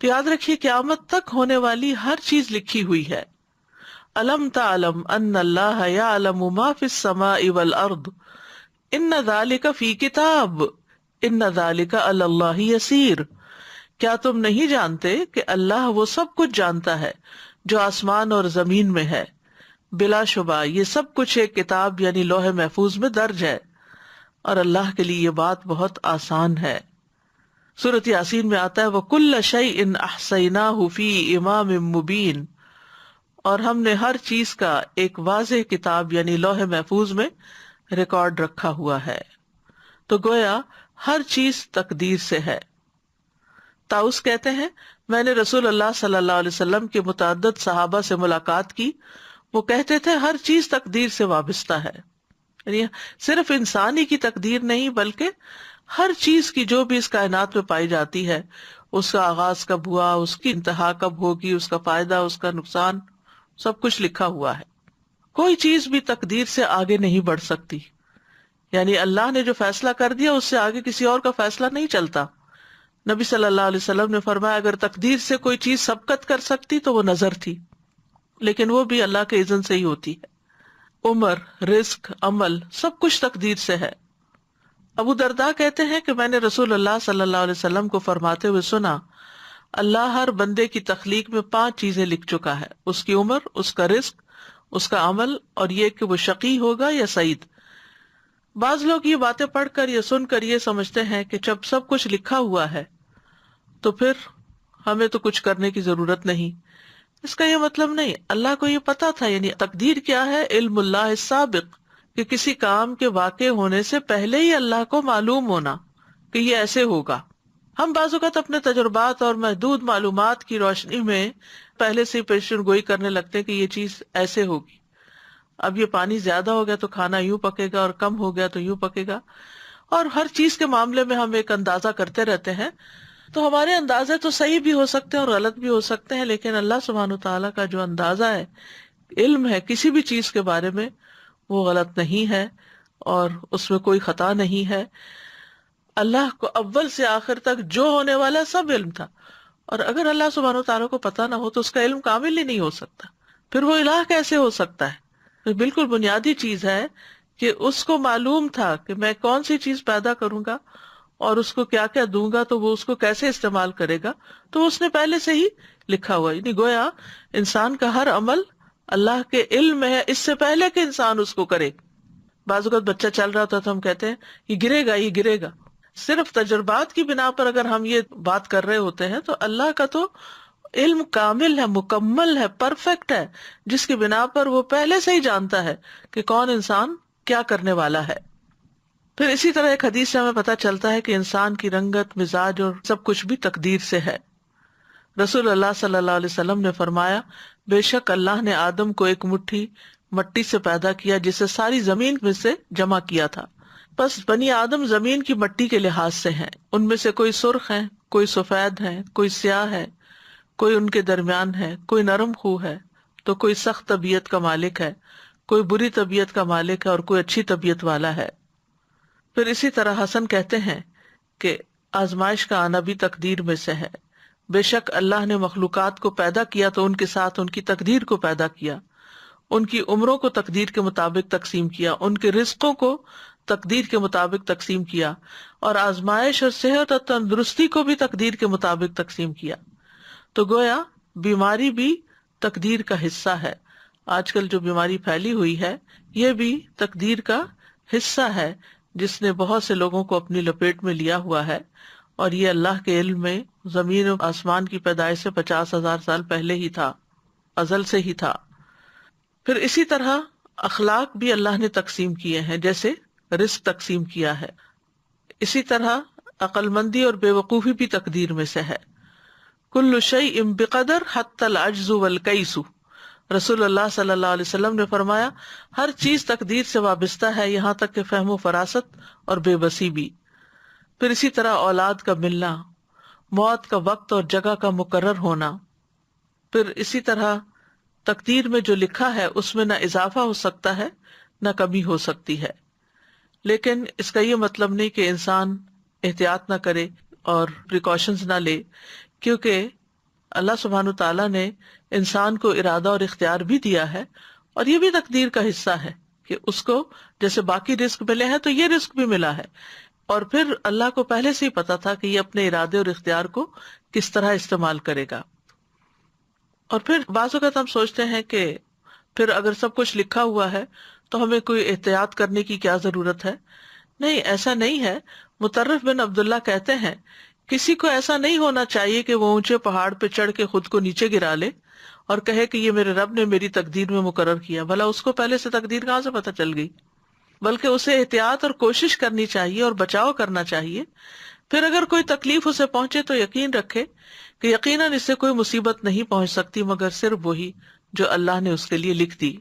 تو یاد رکھیے قیامت تک ہونے والی ہر چیز لکھی ہوئی ہے. الم تعلم ان اللہ یعلم ما فی السماء والارض ان ذلک فی کتاب ان ذلک علی اللہ یسیر. کیا تم نہیں جانتے کہ اللہ وہ سب کچھ جانتا ہے جو آسمان اور زمین میں ہے، بلا شبہ یہ سب کچھ ایک کتاب یعنی لوح محفوظ میں درج ہے، اور اللہ کے لیے یہ بات بہت آسان ہے. سورۃ یاسین میں آتا ہے وَكُلَّ شَيْءٍ أَحْصَيْنَاهُ فِي إِمَامٍ مُبِينٍ، اور ہم نے ہر چیز کا ایک واضح کتاب یعنی لوح محفوظ میں ریکارڈ رکھا ہوا ہے. تو گویا ہر چیز تقدیر سے ہے. طاؤس کہتے ہیں میں نے رسول اللہ صلی اللہ علیہ وسلم کے متعدد صحابہ سے ملاقات کی، وہ کہتے تھے ہر چیز تقدیر سے وابستہ ہے. یعنی صرف انسانی کی تقدیر نہیں بلکہ ہر چیز کی جو بھی اس کائنات میں پائی جاتی ہے، اس کا آغاز کب ہوا، اس کی انتہا کب ہوگی، اس کا فائدہ، اس کا نقصان، سب کچھ لکھا ہوا ہے. کوئی چیز بھی تقدیر سے آگے نہیں بڑھ سکتی. یعنی اللہ نے جو فیصلہ کر دیا اس سے آگے کسی اور کا فیصلہ نہیں چلتا. نبی صلی اللہ علیہ وسلم نے فرمایا اگر تقدیر سے کوئی چیز سبقت کر سکتی تو وہ نظر تھی، لیکن وہ بھی اللہ کے اذن سے ہی ہوتی ہے. عمر، رزق، عمل سب کچھ تقدیر سے ہے. ابو درداء کہتے ہیں کہ میں نے رسول اللہ صلی اللہ علیہ وسلم کو فرماتے ہوئے سنا اللہ ہر بندے کی تخلیق میں 5 چیزیں لکھ چکا ہے، اس کی عمر، اس کا رزق، اس کا عمل، اور یہ کہ وہ شقی ہوگا یا سعید. بعض لوگ یہ باتیں پڑھ کر یا سن کر یہ سمجھتے ہیں کہ جب سب کچھ لکھا ہوا ہے تو پھر ہمیں تو کچھ کرنے کی ضرورت نہیں. اس کا یہ مطلب نہیں، اللہ کو یہ پتا تھا. یعنی تقدیر کیا ہے؟ علم اللہ السابق، کہ کسی کام کے واقع ہونے سے پہلے ہی اللہ کو معلوم ہونا کہ یہ ایسے ہوگا. ہم بعض اوقات اپنے تجربات اور محدود معلومات کی روشنی میں پہلے سے پیشن گوئی کرنے لگتے ہیں کہ یہ چیز ایسے ہوگی. اب یہ پانی زیادہ ہو گیا تو کھانا یوں پکے گا، اور کم ہو گیا تو یوں پکے گا. اور ہر چیز کے معاملے میں ہم ایک اندازہ کرتے رہتے ہیں. تو ہمارے اندازے تو صحیح بھی ہو سکتے ہیں اور غلط بھی ہو سکتے ہیں، لیکن اللہ سبحانہ وتعالیٰ کا جو اندازہ ہے، علم ہے کسی بھی چیز کے بارے میں، وہ غلط نہیں ہے اور اس میں کوئی خطا نہیں ہے. اللہ کو اول سے آخر تک جو ہونے والا سب علم تھا، اور اگر اللہ سبحانہ وتعالیٰ کو پتہ نہ ہو تو اس کا علم کامل ہی نہیں ہو سکتا. پھر وہ الہ کیسے ہو سکتا ہے؟ تو بالکل بنیادی چیز ہے کہ اس کو معلوم تھا کہ میں کون سی چیز پیدا کروں گا اور اس کو کیا کیا دوں گا تو وہ اس کو کیسے استعمال کرے گا، تو اس نے پہلے سے ہی لکھا ہوا. یعنی گویا انسان کا ہر عمل اللہ کے علم میں ہے اس سے پہلے کہ انسان اس کو کرے. بعض اوقات بچہ چل رہا ہوتا تو ہم کہتے ہیں یہ گرے گا، یہ گرے گا. صرف تجربات کی بنا پر اگر ہم یہ بات کر رہے ہوتے ہیں تو اللہ کا تو علم کامل ہے، مکمل ہے، پرفیکٹ ہے، جس کی بنا پر وہ پہلے سے ہی جانتا ہے کہ کون انسان کیا کرنے والا ہے. پھر اسی طرح ایک حدیث سے ہمیں پتہ چلتا ہے کہ انسان کی رنگت، مزاج اور سب کچھ بھی تقدیر سے ہے. رسول اللہ صلی اللہ علیہ وسلم نے فرمایا بے شک اللہ نے آدم کو ایک مٹھی مٹی سے پیدا کیا جسے ساری زمین میں سے جمع کیا تھا. بس بنی آدم زمین کی مٹی کے لحاظ سے ہیں، ان میں سے کوئی سرخ ہیں، کوئی سفید ہے، کوئی سیاہ ہے، کوئی ان کے درمیان ہے، کوئی نرم خو ہے تو کوئی سخت طبیعت کا مالک ہے، کوئی بری طبیعت کا مالک ہے اور کوئی اچھی طبیعت والا ہے. پھر اسی طرح حسن کہتے ہیں کہ آزمائش کا آنا بھی تقدیر میں سے ہے. بے شک اللہ نے مخلوقات کو پیدا کیا تو ان کے ساتھ ان کی تقدیر کو پیدا کیا، ان کی عمروں کو تقدیر کے مطابق تقسیم کیا، ان کے رزقوں کو تقدیر کے مطابق تقسیم کیا، اور آزمائش اور صحت اور تندرستی کو بھی تقدیر کے مطابق تقسیم کیا. تو گویا بیماری بھی تقدیر کا حصہ ہے. آج کل جو بیماری پھیلی ہوئی ہے یہ بھی تقدیر کا حصہ ہے جس نے بہت سے لوگوں کو اپنی لپیٹ میں لیا ہوا ہے، اور یہ اللہ کے علم میں زمین و آسمان کی پیدائش سے 50,000 سال پہلے ہی تھا، ازل سے ہی تھا. پھر اسی طرح اخلاق بھی اللہ نے تقسیم کیے ہیں، جیسے رزق تقسیم کیا ہے. اسی طرح عقل مندی اور بے وقوفی بھی تقدیر میں سے ہے. کل شیء بقدر حتی العجز والکیس، رسول اللہ صلی اللہ علیہ وسلم نے فرمایا ہر چیز تقدیر سے وابستہ ہے، یہاں تک کہ فہم و فراست اور بے بسی بھی. پھر اسی طرح اولاد کا ملنا، موت کا وقت اور جگہ کا مقرر ہونا. پھر اسی طرح تقدیر میں جو لکھا ہے اس میں نہ اضافہ ہو سکتا ہے نہ کمی ہو سکتی ہے. لیکن اس کا یہ مطلب نہیں کہ انسان احتیاط نہ کرے اور پریکاشنز نہ لے، کیونکہ اللہ سبحانہ تعالیٰ نے انسان کو ارادہ اور اختیار بھی دیا ہے، اور یہ بھی تقدیر کا حصہ ہے کہ اس کو جیسے باقی رزق ملے ہیں تو یہ رزق بھی ملا ہے، اور پھر اللہ کو پہلے سے ہی پتا تھا کہ یہ اپنے ارادے اور اختیار کو کس طرح استعمال کرے گا۔ اور پھر بعض اوقات ہم سوچتے ہیں کہ پھر اگر سب کچھ لکھا ہوا ہے تو ہمیں کوئی احتیاط کرنے کی کیا ضرورت ہے؟ نہیں، ایسا نہیں ہے۔ مطرف بن عبداللہ کہتے ہیں کسی کو ایسا نہیں ہونا چاہیے کہ وہ اونچے پہاڑ پہ چڑھ کے خود کو نیچے گرا لے اور کہے کہ یہ میرے رب نے میری تقدیر میں مقرر کیا، بھلا اس کو پہلے سے تقدیر کہاں سے پتہ چل گئی؟ بلکہ اسے احتیاط اور کوشش کرنی چاہیے اور بچاؤ کرنا چاہیے۔ پھر اگر کوئی تکلیف اسے پہنچے تو یقین رکھے کہ یقیناً اس سے کوئی مصیبت نہیں پہنچ سکتی مگر صرف وہی جو اللہ نے اس کے لیے لکھ دی۔